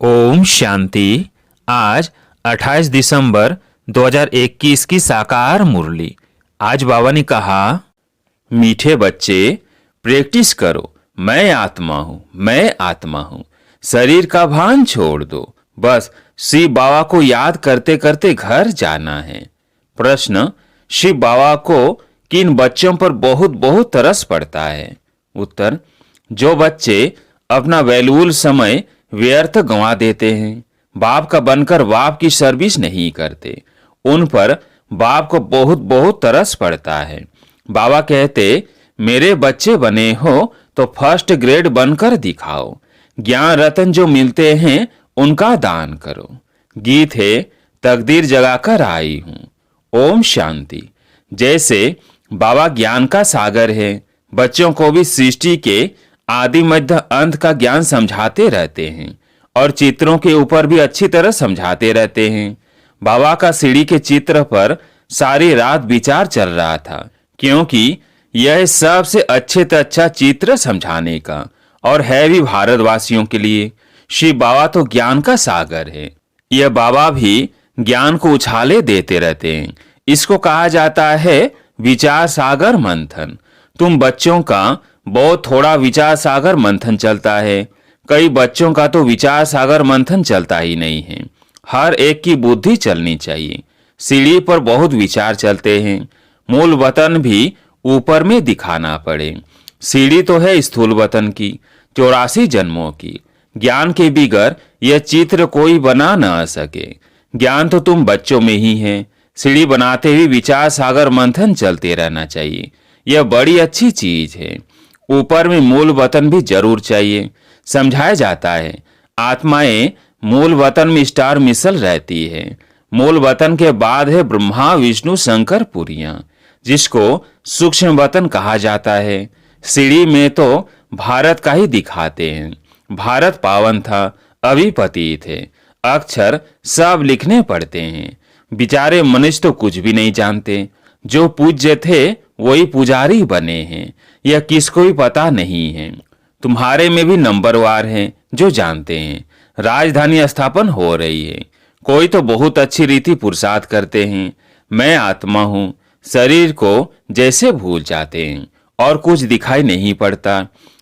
ओम शांति। आज 28 दिसंबर 2021 की साकार मुरली। आज बाबा ने कहा, मीठे बच्चे प्रैक्टिस करो, मैं आत्मा हूँ, मैं आत्मा हूँ। शरीर का भान छोड़ दो, बस शिव बाबा को याद करते करते घर जाना है। प्रश्न, शिव बाबा को किन बच्चों पर बहुत बहुत तरस पड़ता है? उत्तर, जो बच्चे अपना वैल्यूबल समय व्यर्थ गंवा देते हैं, बाप का बनकर बाप की सर्विस नहीं करते, उन पर बाप को बहुत बहुत तरस पड़ता है। बाबा कहते, मेरे बच्चे बने हो तो फर्स्ट ग्रेड बनकर दिखाओ। ज्ञान रतन जो मिलते हैं उनका दान करो। गीत है, तकदीर जगाकर आई हूं। ओम शांति। जैसे बाबा ज्ञान का सागर है, बच्चों को भी सृष्टि के आदि मध्य अंत का ज्ञान समझाते रहते हैं और चित्रों के ऊपर भी अच्छी तरह समझाते रहते हैं। बाबा का सीढ़ी के चित्र पर सारी रात विचार चल रहा था, क्योंकि यह सबसे अच्छे से अच्छा चित्र समझाने का और है भी भारतवासियों के लिए। शिव बाबा तो ज्ञान का सागर है। यह बाबा भी ज्ञान को उछाले देते रहते हैं। इसको कहा जाता है विचार सागर मंथन। तुम बच्चों का बहुत थोड़ा विचार सागर मंथन चलता है। कई बच्चों का तो विचार सागर मंथन चलता ही नहीं है। हर एक की बुद्धि चलनी चाहिए। सीढ़ी पर बहुत विचार चलते हैं। मूल वतन भी ऊपर में दिखाना पड़े। सीढ़ी तो है स्थूल वतन की, 84 जन्मों की। ज्ञान के बिगर यह चित्र कोई बना न सके। ज्ञान तो तुम बच्चों में ही है। सीढ़ी बनाते हुए विचार सागर मंथन चलते रहना चाहिए। यह बड़ी अच्छी चीज है। ऊपर में मूल वतन भी जरूर चाहिए। समझाया जाता है, आत्माएं मूल वतन में स्टार मिसल रहती है। मूल वतन के बाद है ब्रह्मा विष्णु शंकर पुरियां, जिसको सूक्ष्म वतन कहा जाता है। सीढ़ी में तो भारत का ही दिखाते हैं। भारत पावन था, अभी पतित है। अक्षर सब लिखने पड़ते हैं। बेचारे मनुष्य तो कुछ भी नहीं जानते। जो पूज्य थे वही पुजारी बने हैं, यह किसको भी पता नहीं है। तुम्हारे में भी नंबरवार हैं जो जानते हैं। राजधानी स्थापन हो रही है। कोई तो बहुत अच्छी रीति पुरुषार्थ करते हैं, मैं आत्मा हूँ, शरीर को जैसे भूल जाते हैं और कुछ दिखाई नहीं पड़ता,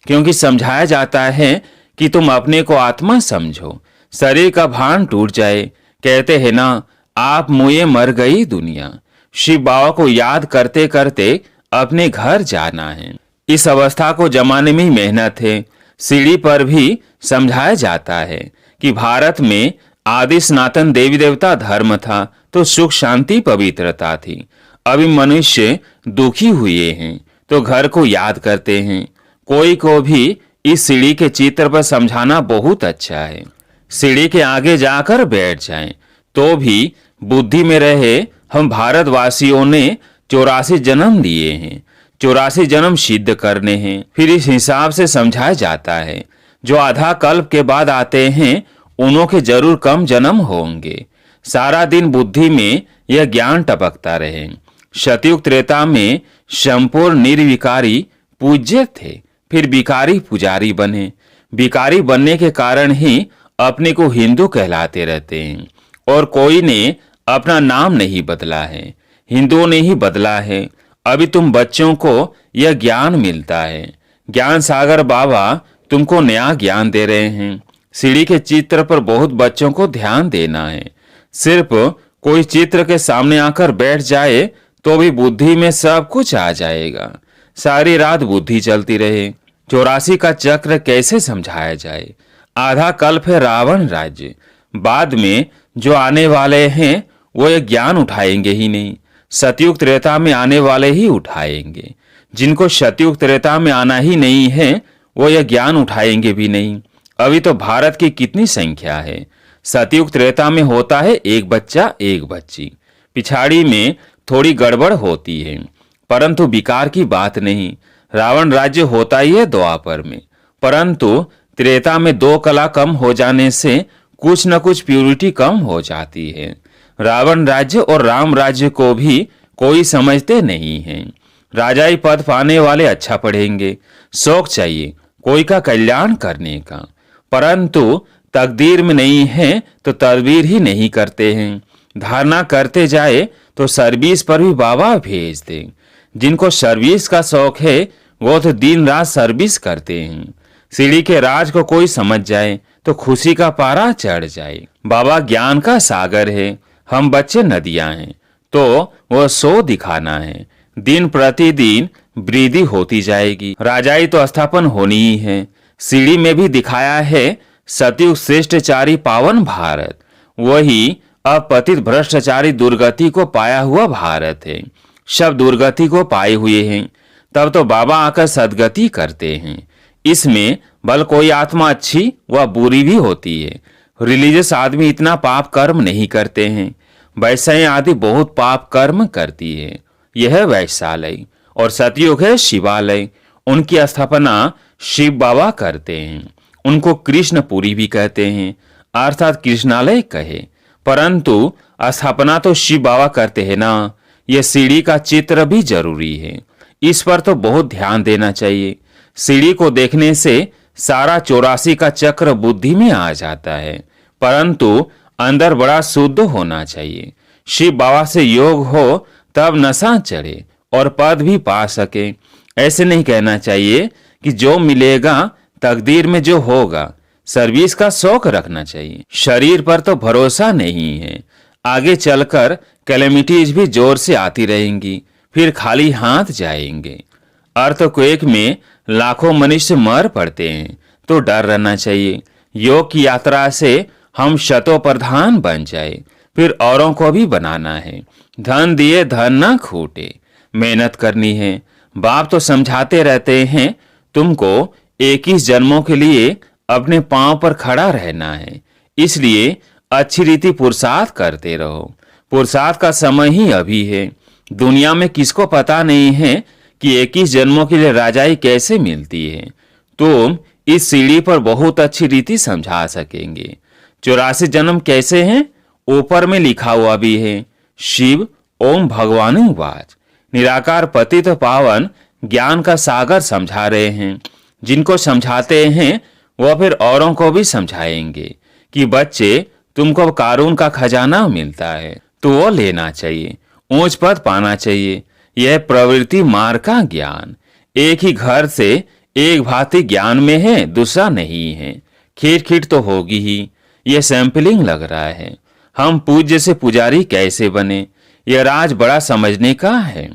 क्योंकि समझाया जाता है कि तुम अपने को आत्मा समझो। शरीर का भान टूट जाए, कहते हैं ना, आप मुए मर गई दुनिया। शिव बाबा को याद करते करते अपने घर जाना है। इस अवस्था को जमाने में ही मेहनत है। सीढ़ी पर भी समझाया जाता है कि भारत में आदि सनातन देवी देवता धर्म था तो सुख शांति पवित्रता थी। अभी मनुष्य दुखी हुए हैं तो घर को याद करते हैं। कोई को भी इस सीढ़ी के चित्र पर समझाना बहुत अच्छा है। सीढ़ी के आगे जाकर बैठ जाएं तो भी बुद्धि में रहे, हम भारतवासियों ने 84 जन्म लिए हैं, 84 जन्म सिद्ध करने हैं। फिर इस हिसाब से समझाया जाता है, जो आधा कल्प के बाद आते हैं उन्हों के जरूर कम जन्म होंगे। सारा दिन बुद्धि में यह ज्ञान टपकता रहे। सतयुग त्रेता में संपूर्ण निर्विकारी पूज्य थे, फिर विकारी पुजारी बने। विकारी बनने के कारण ही अपने को हिंदू कहलाते रहते हैं, और कोई ने अपना नाम नहीं बदला है, हिंदुओं ने ही बदला है। अभी तुम बच्चों को यह ज्ञान मिलता है। ज्ञान सागर बाबा तुमको नया ज्ञान दे रहे हैं। सीढ़ी के चित्र पर बहुत बच्चों को ध्यान देना है। सिर्फ कोई चित्र के सामने आकर बैठ जाए तो भी बुद्धि में सब कुछ आ जाएगा। सारी रात बुद्धि चलती रहे। 84 का चक्र कैसे समझाया जाए? आधा कल्प है रावण राज्य। बाद में जो आने वाले हैं वो ये ज्ञान उठाएंगे ही नहीं। सतयुग त्रेता में आने वाले ही उठाएंगे। जिनको सतयुग त्रेता में आना ही नहीं है वो यह ज्ञान उठाएंगे भी नहीं। अभी तो भारत की कितनी संख्या है। सतयुग त्रेता में होता है एक बच्चा एक बच्ची। पिछाड़ी में थोड़ी गड़बड़ होती है, परंतु विकार की बात नहीं। रावण राज्य होता ही है द्वापर में, परंतु त्रेता में 2 कला कम हो जाने से कुछ न कुछ प्यूरिटी कम हो जाती है। रावण राज्य और राम राज्य को भी कोई समझते नहीं है। राजाई पद पाने वाले अच्छा पढ़ेंगे, शौक चाहिए कोई का कल्याण करने का, परंतु तकदीर में नहीं है तो तदबीर ही नहीं करते हैं। धारणा करते जाए तो सर्विस पर भी बाबा भेज दे। जिनको सर्विस का शौक है वो तो दिन रात सर्विस करते हैं। सीढ़ी के राज को कोई समझ जाए तो खुशी का पारा चढ़ जाए। बाबा ज्ञान का सागर है, हम बच्चे नदियां हैं, तो वो शो दिखाना है। दिन प्रतिदिन वृद्धि होती जाएगी। राजाई तो स्थापन होनी ही है। सीढ़ी में भी दिखाया है सतयुग श्रेष्ठचारी पावन भारत, वही अब पतित भ्रष्टाचारी दुर्गति को पाया हुआ भारत है। सब दुर्गति को पाए हुए हैं, तब तो बाबा आकर सदगति करते हैं। इसमें भल कोई आत्मा अच्छी व बुरी भी होती है। रिलीजियस आदमी इतना पाप कर्म नहीं करते हैं, वैसे आदि बहुत पाप कर्म करती है। यह वैशालय और सतयुग है शिवालय। उनकी स्थापना शिव बाबा करते हैं। उनको कृष्णपुरी भी कहते हैं, अर्थात कृष्णालय कहे, परंतु स्थापना तो शिव बाबा करते हैं ना। यह सीढ़ी का चित्र भी जरूरी है, इस पर तो बहुत ध्यान देना चाहिए। सीढ़ी को देखने से सारा 84 का चक्र बुद्धि में आ जाता है, परंतु अंदर बड़ा शुद्ध होना चाहिए। शिव बाबा से योग हो तब नशा चढ़े और पद भी पा सके। ऐसे नहीं कहना चाहिए कि जो मिलेगा तकदीर में जो होगा। सर्विस का शौक रखना चाहिए। शरीर पर तो भरोसा नहीं है, आगे चलकर कैलेमिटीज भी जोर से आती रहेंगी, फिर खाली हाथ जाएंगे। अर्थक्वेक में लाखों मनुष्य मर पड़ते हैं, तो डर रहना चाहिए। योग की यात्रा से हम शतो प्रधान बन जाए, फिर औरों को भी बनाना है। धन दिए धन न खूटे, मेहनत करनी है। बाप तो समझाते रहते हैं, तुमको 21 जन्मों के लिए अपने पांव पर खड़ा रहना है, इसलिए अच्छी रीति पुरुषार्थ करते रहो। पुरुषार्थ का समय ही अभी है। दुनिया में किसको पता नहीं है कि 21 जन्मों के लिए राजाई कैसे मिलती है। तुम इस सीढ़ी पर बहुत अच्छी रीति समझा सकेंगे। 84 जन्म कैसे हैं, ऊपर में लिखा हुआ भी है। शिव ओम भगवानुवाच। निराकार पतित पावन ज्ञान का सागर समझा रहे हैं। जिनको समझाते हैं वह फिर औरों को भी समझाएंगे कि बच्चे, तुमको कानून का खजाना मिलता है तो वो लेना चाहिए, ऊंच पद पाना चाहिए। यह प्रवृत्ति मार्ग का ज्ञान। एक ही घर से एक भांति ज्ञान में है, दूसरा नहीं है। खीट खीट तो होगी ही। यह सैंपलिंग लग रहा है। हम पूज्य से पुजारी कैसे बने, यह राज बड़ा समझने का है।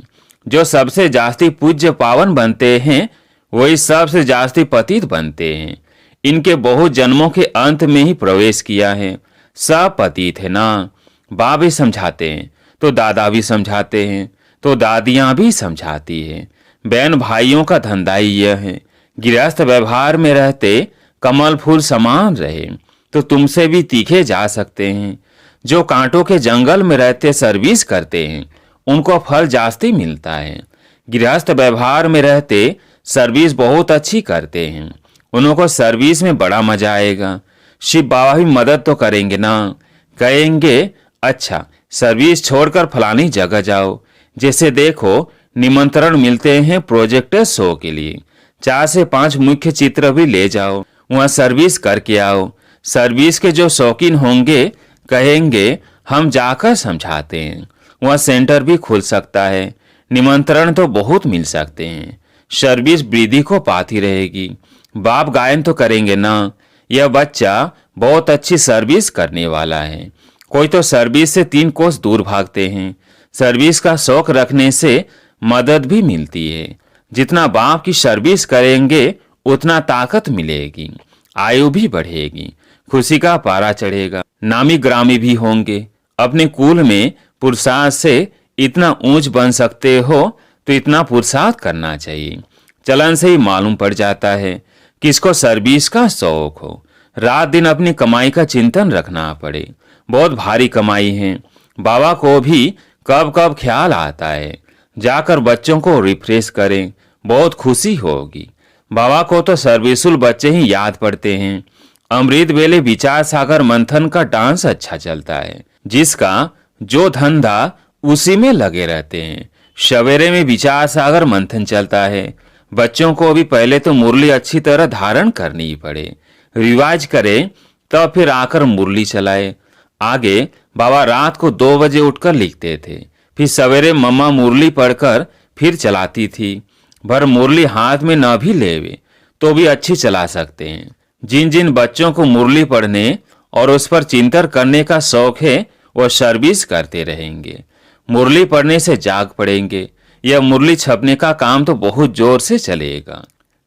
जो सबसे जास्ती पूज्य पावन बनते हैं वही सबसे जास्ती पतित बनते हैं। इनके बहुत जन्मों के अंत में ही प्रवेश किया है। सब पतित है ना। बाप भी समझाते हैं तो दादा भी समझाते हैं, तो दादियां भी समझाती है। बहन भाइयों का धंधा ही यह है। गृहस्थ व्यवहार में रहते कमल फूल समान रहे तो तुमसे भी तीखे जा सकते हैं। जो कांटों के जंगल में रहते सर्विस करते हैं उनको फल जास्ती मिलता है। गृहस्थ व्यवहार में रहते सर्विस बहुत अच्छी करते हैं, उनको सर्विस में बड़ा मजा आएगा। शिव बाबा भी मदद तो करेंगे ना। कहेंगे, अच्छा सर्विस छोड़कर फलानी जगह जाओ। जैसे देखो निमंत्रण मिलते हैं प्रोजेक्टर शो के लिए, 4 से 5 मुख्य चित्र भी ले जाओ, वहाँ सर्विस करके आओ। सर्विस के जो शौकीन होंगे कहेंगे हम जाकर समझाते हैं। वहाँ सेंटर भी खुल सकता है, निमंत्रण तो बहुत मिल सकते हैं। सर्विस वृद्धि को पाती रहेगी। बाप गायन तो करेंगे ना, यह बच्चा बहुत अच्छी सर्विस करने वाला है। कोई तो सर्विस से 3 कोस दूर भागते हैं। सर्विस का शौक रखने से मदद भी मिलती है। जितना बाप की सर्विस करेंगे उतना ताकत मिलेगी, आयु भी बढ़ेगी, खुशी का पारा चढ़ेगा, नामी ग्रामी भी होंगे। अपने कुल में पुरुषार्थ से इतना ऊंच बन सकते हो तो इतना पुरुषार्थ करना चाहिए। चलन से ही मालूम पड़ जाता है किसको सर्विस का शौक हो। रात दिन अपनी कमाई का चिंतन रखना पड़े, बहुत भारी कमाई है। बाबा को भी कब कब ख्याल आता है, जाकर बच्चों को रिफ्रेश करें, बहुत खुशी होगी। बाबा को तो सर्विसुल बच्चे ही याद पड़ते हैं। अमृत वेले विचार सागर मंथन का डांस अच्छा चलता है। जिसका जो धंधा उसी में लगे रहते हैं। सवेरे में विचार सागर मंथन चलता है। बच्चों को भी पहले तो मुरली अच्छी तरह धारण करनी पड़े, रिवाज करें, तब फिर आकर मुरली चलाए। आगे बाबा रात को 2 बजे उठकर लिखते थे, फिर सवेरे मम्मा मुरली पढ़कर फिर चलाती थी। भर मुरली हाथ में न भी लेवे तो भी अच्छी चला सकते हैं। जिन जिन बच्चों को मुरली पढ़ने और उस पर चिंतन करने का शौक है वह सर्विस करते रहेंगे। मुरली पढ़ने से जाग पड़ेंगे। यह मुरली छपने का काम तो बहुत जोर से चलेगा।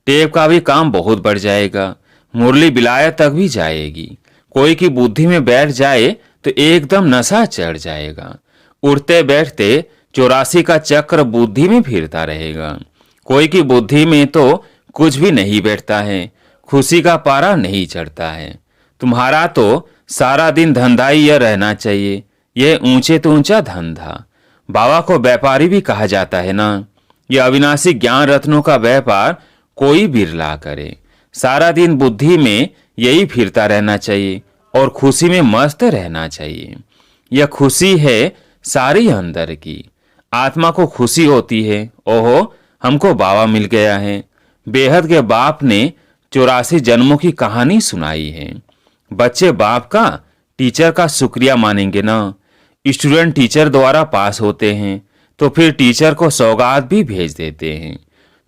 टेप का भी काम बहुत बढ़ जाएगा। मुरली विलायत तक भी जाएगी। कोई की बुद्धि में बैठ जाए तो एकदम नशा चढ़ जाएगा। उठते बैठते 84 का चक्र बुद्धि में फिरता रहेगा। कोई की बुद्धि में तो कुछ भी नहीं बैठता है, खुशी का पारा नहीं चढ़ता है। तुम्हारा तो सारा दिन धंधा ही यह रहना चाहिए, यह ऊंचे तो ऊंचा धंधा। बाबा को व्यापारी भी कहा जाता है ना। यह अविनाशी ज्ञान रत्नों का व्यापार कोई बिरला करे। सारा दिन बुद्धि में यही फिरता रहना चाहिए और खुशी में मस्त रहना चाहिए। यह खुशी है सारी अंदर की। आत्मा को खुशी होती है, ओहो हमको बाबा मिल गया है। बेहद के बाप ने 84 जन्मों की कहानी सुनाई है। बच्चे बाप का, टीचर का शुक्रिया मानेंगे ना। स्टूडेंट टीचर द्वारा पास होते हैं तो फिर टीचर को सौगात भी भेज देते हैं।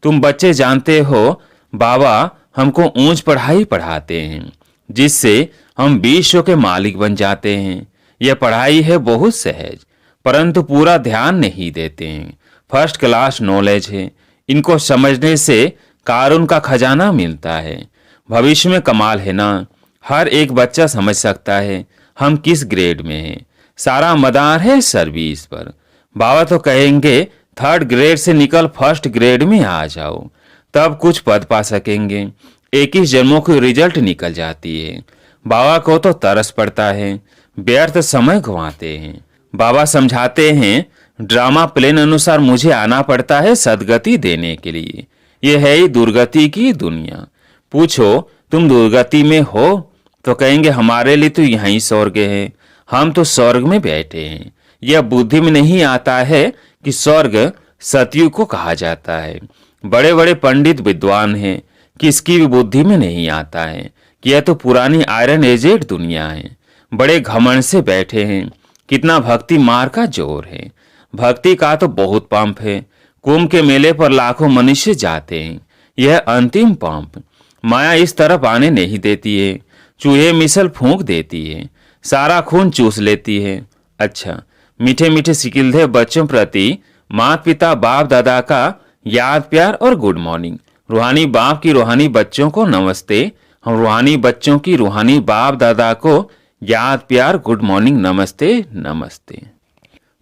तुम बच्चे जानते हो बाबा हमको ऊंच पढ़ाई पढ़ाते हैं जिससे हम विश्व के मालिक बन जाते हैं। यह पढ़ाई है बहुत सहज, परंतु पूरा ध्यान नहीं देते हैं। फर्स्ट क्लास नॉलेज है। इनको समझने से कारून का खजाना मिलता है। भविष्य में कमाल है ना। हर एक बच्चा समझ सकता है हम किस ग्रेड में हैं। सारा मदार है सर्विस पर। बाबा तो कहेंगे 3rd ग्रेड से निकल 1st ग्रेड में आ जाओ, तब कुछ पद पा सकेंगे। 21 जन्मों की रिजल्ट निकल जाती है। बाबा को तो तरस पड़ता है, व्यर्थ समय गंवाते हैं। बाबा समझाते हैं ड्रामा प्लेन अनुसार मुझे आना पड़ता है सदगति देने के लिए। यह है ही दुर्गति की दुनिया। पूछो तुम दुर्गति में हो तो कहेंगे हमारे लिए तो यहीं स्वर्ग है, हम तो स्वर्ग में बैठे हैं। यह बुद्धि में नहीं आता है कि स्वर्ग सतयुग को कहा जाता है। बड़े बड़े पंडित विद्वान हैं, किसकी भी बुद्धि में नहीं आता है कि यह तो पुरानी आयरन एजेड दुनिया है। बड़े घमंड से बैठे हैं। कितना भक्ति मार का जोर है। भक्ति का तो बहुत पंप है। कुंभ के मेले पर लाखों मनुष्य जाते हैं। यह अंतिम पंप। माया इस तरफ आने नहीं देती है। चूहे मिसल फूंक देती है, सारा खून चूस लेती है। अच्छा, मीठे मीठे सिकिलधे बच्चों प्रति माता पिता बाप दादा का याद प्यार और गुड मॉर्निंग। रूहानी बाप की रूहानी बच्चों को नमस्ते। हम रूहानी बच्चों की रूहानी बाप दादा को याद प्यार गुड मॉर्निंग नमस्ते नमस्ते।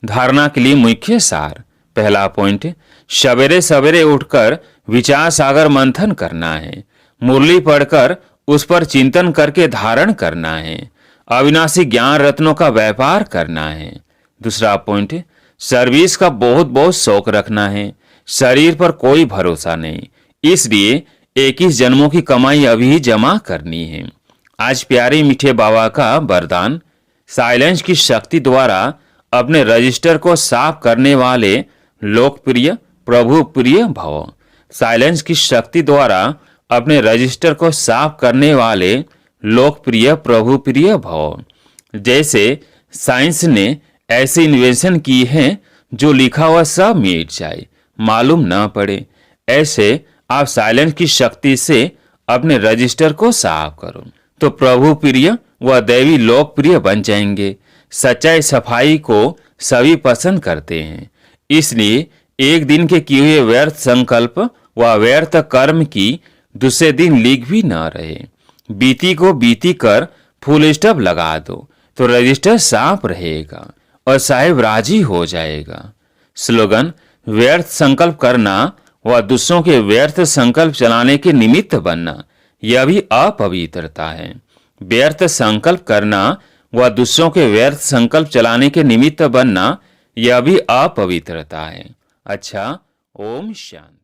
धारणा के लिए मुख्य सार। पहला पॉइंट, सवेरे सवेरे उठकर विचार सागर मंथन करना है। मुरली पढ़कर उस पर चिंतन करके धारण करना है। अविनाशी ज्ञान रत्नों का व्यापार करना है। दूसरा पॉइंट, सर्विस का बहुत बहुत शौक रखना है। शरीर पर कोई भरोसा नहीं, इसलिए 21 जन्मों की कमाई अभी जमा करनी है। आज प्यारे मीठे बाबा का वरदान, साइलेंस की शक्ति द्वारा अपने रजिस्टर को साफ करने वाले लोकप्रिय प्रभु प्रिय भव। साइलेंस की शक्ति द्वारा अपने रजिस्टर को साफ करने वाले लोकप्रिय प्रभु प्रिय भव। जैसे साइंस ने ऐसी इन्वेंशन की है जो लिखा हुआ सब मिट जाए, मालूम न पड़े, ऐसे आप साइलेंस की शक्ति से अपने रजिस्टर को साफ करो तो प्रभु प्रिय व दैवी लोकप्रिय बन जाएंगे। सच्चाई सफाई को सभी पसंद करते हैं, इसलिए एक दिन के किए हुए व्यर्थ संकल्प व व्यर्थ कर्म की दूसरे दिन लीक भी न रहे। बीती को बीती कर फुल स्टॉप लगा दो तो रजिस्टर साफ रहेगा और साहिब राजी हो जाएगा। स्लोगन, व्यर्थ संकल्प करना व दूसरों के व्यर्थ संकल्प चलाने के निमित्त बनना, यह भी अपवित्रता है। व्यर्थ संकल्प करना व दूसरों के व्यर्थ संकल्प चलाने के निमित्त बनना, यह भी अपवित्रता है। अच्छा, ओम शांति।